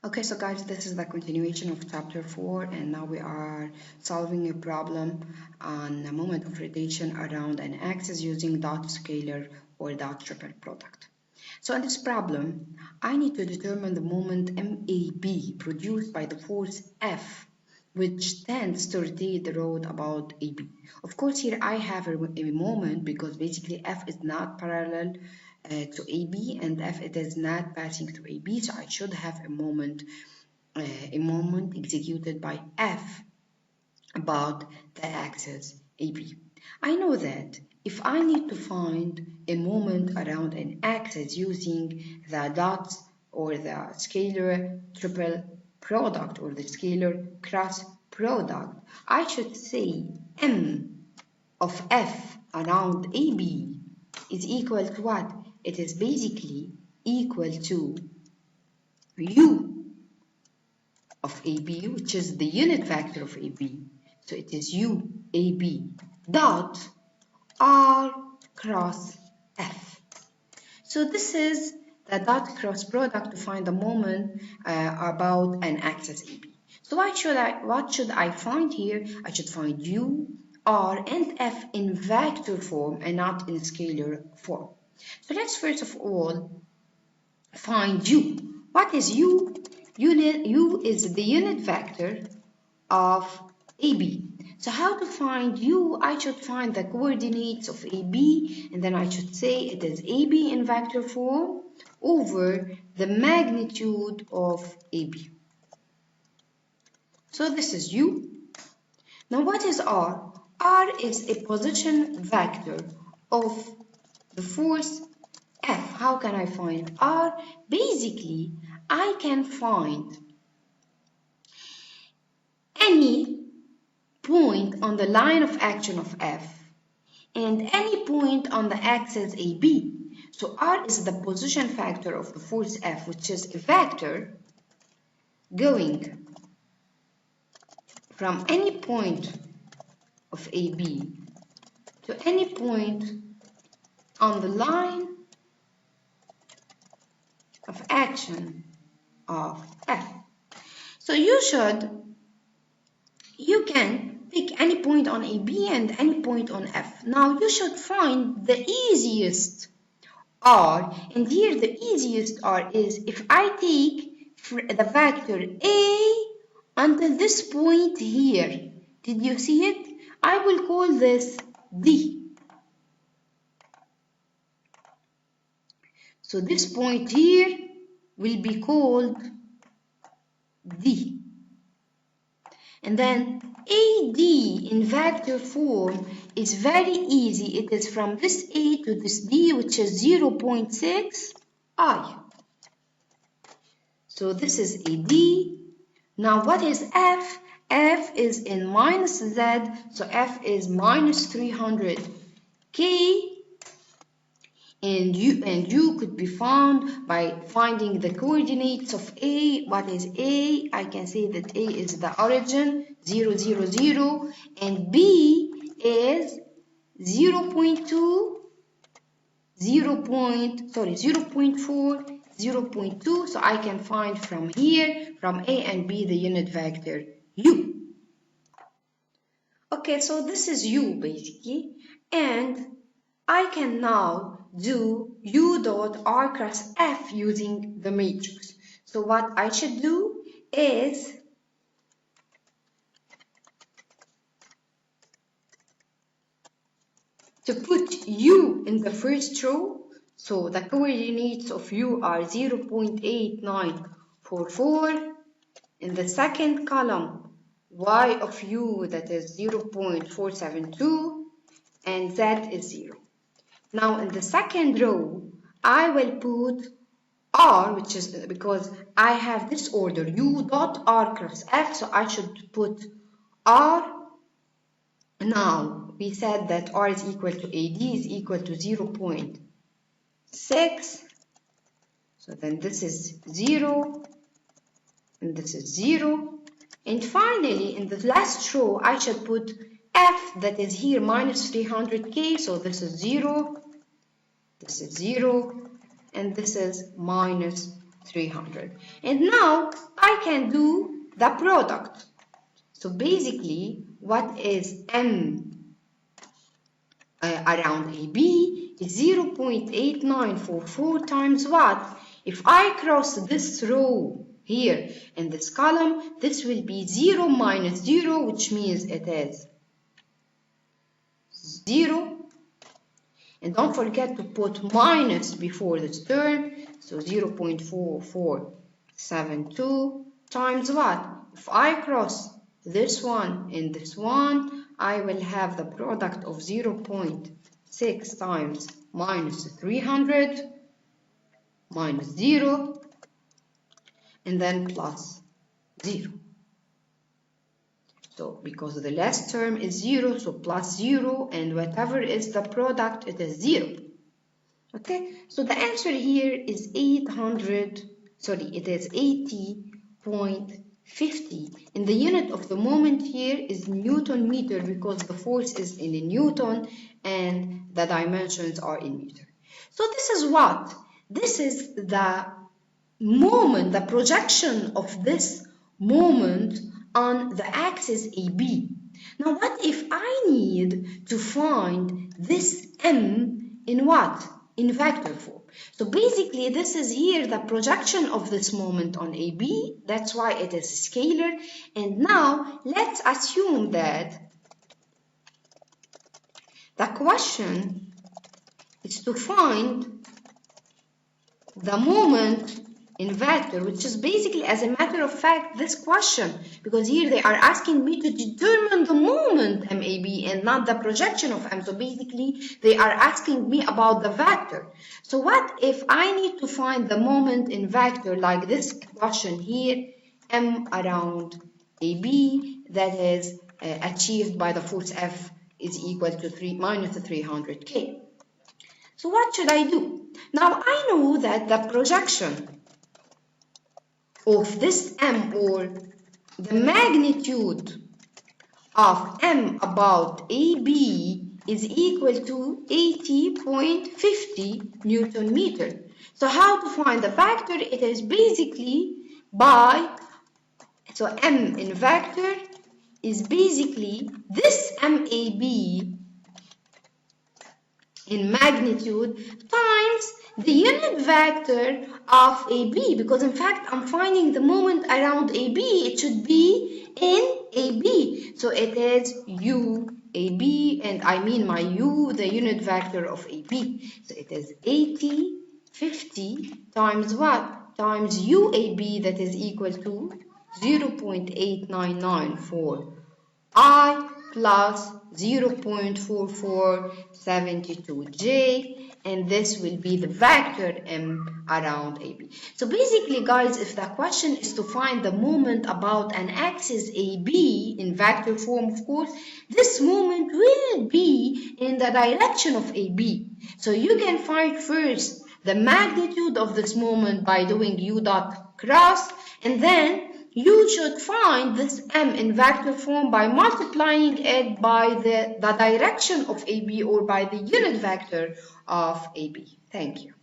Okay, so guys, this is the continuation of chapter 4, and now we are solving a problem on a moment of rotation around an axis using dot scalar or dot triple product. So in this problem, I need to determine the moment MAB produced by the force F, which tends to rotate the rod about AB. Of course, here I have a moment because basically F is not parallel to AB, and F it is not passing through AB, so I should have a moment executed by F about the axis AB. I know that if I need to find a moment around an axis using the dots or the scalar triple product or the scalar cross product, I should say M of F around AB is equal to what? It is basically equal to U of AB, which is the unit vector of AB. So it is U AB dot R cross F. So this is the dot cross product to find the moment about an axis AB. So what should I find here? I should find U, R, and F in vector form and not in scalar form. So let's first of all find U. What is U? U is the unit vector of AB. So how to find U? I should find the coordinates of AB, and then I should say it is AB in vector form over the magnitude of AB. So this is U. Now what is R? R is a position vector of the force F. How can I find R? Basically, I can find any point on the line of action of F and any point on the axis AB. So R is the position factor of the force F, which is a vector going from any point of AB to any point on the line of action of F. So you can pick any point on AB and any point on F. Now you should find the easiest R, and here the easiest R is if I take the vector A until this point here. Did you see it? I will call this D. So this point here will be called D. And then AD in vector form is very easy. It is from this A to this D, which is 0.6 I. So this is AD. Now what is F? F is in minus Z, so F is minus 300 K. And U could be found by finding the coordinates of A. What is A? I can say that A is the origin, 0, 0, 0, and B is 0.2, 0.4, 0.2. So I can find from here, from A and B, the unit vector U. Okay, so this is U basically, and I can now do U dot R cross F using the matrix. So what I should do is to put U in the first row. So the coordinates of U are 0.8944. In the second column, Y of U, that is 0.472, and Z is 0. Now in the second row, I will put R, which is because I have this order, U dot R cross F, so I should put R. Now we said that R is equal to AD is equal to 0.6. So then this is 0, and this is 0. And finally, in the last row, I should put F, that is here minus 300K, so this is 0, this is 0, and this is minus 300. And now I can do the product. So basically, what is M around AB is 0.8944 times what? If I cross this row here in this column, this will be 0 minus 0, which means it is 0. And don't forget to put minus before this term. So 0.4472 times what? If I cross this one and this one, I will have the product of 0.6 times minus 300 minus 0 and then plus 0. So because the last term is 0, so plus 0, and whatever is the product, it is 0. Okay, so the answer here is 80.50. And the unit of the moment here is Newton meter because the force is in Newton and the dimensions are in meter. So this is what? This is the moment, the projection of this moment on the axis AB. Now what if I need to find this M in what? In vector form. So basically this is here the projection of this moment on AB. That's why it is scalar. And now let's assume that the question is to find the moment in vector, which is basically, as a matter of fact, this question, because here they are asking me to determine the moment MAB and not the projection of M. So basically they are asking me about the vector. So what if I need to find the moment in vector, like this question here, M around AB, that is achieved by the force F is equal to minus 300K. So what should I do? Now I know that the projection of this M, or the magnitude of M about AB, is equal to 80.50 Newton meter. So how to find the vector? It is basically by, so M in vector is basically this MAB in magnitude times the unit vector of AB, because in fact I'm finding the moment around AB, it should be in AB. So it is UAB, and I mean my U, the unit vector of AB. So it is 8050 times what? Times UAB, that is equal to 0.8994 I plus 0.4472J, and this will be the vector M around AB. So basically, guys, if the question is to find the moment about an axis AB in vector form, of course, this moment will be in the direction of AB. So you can find first the magnitude of this moment by doing U dot cross, and then you should find this M in vector form by multiplying it by the direction of AB, or by the unit vector of AB. Thank you.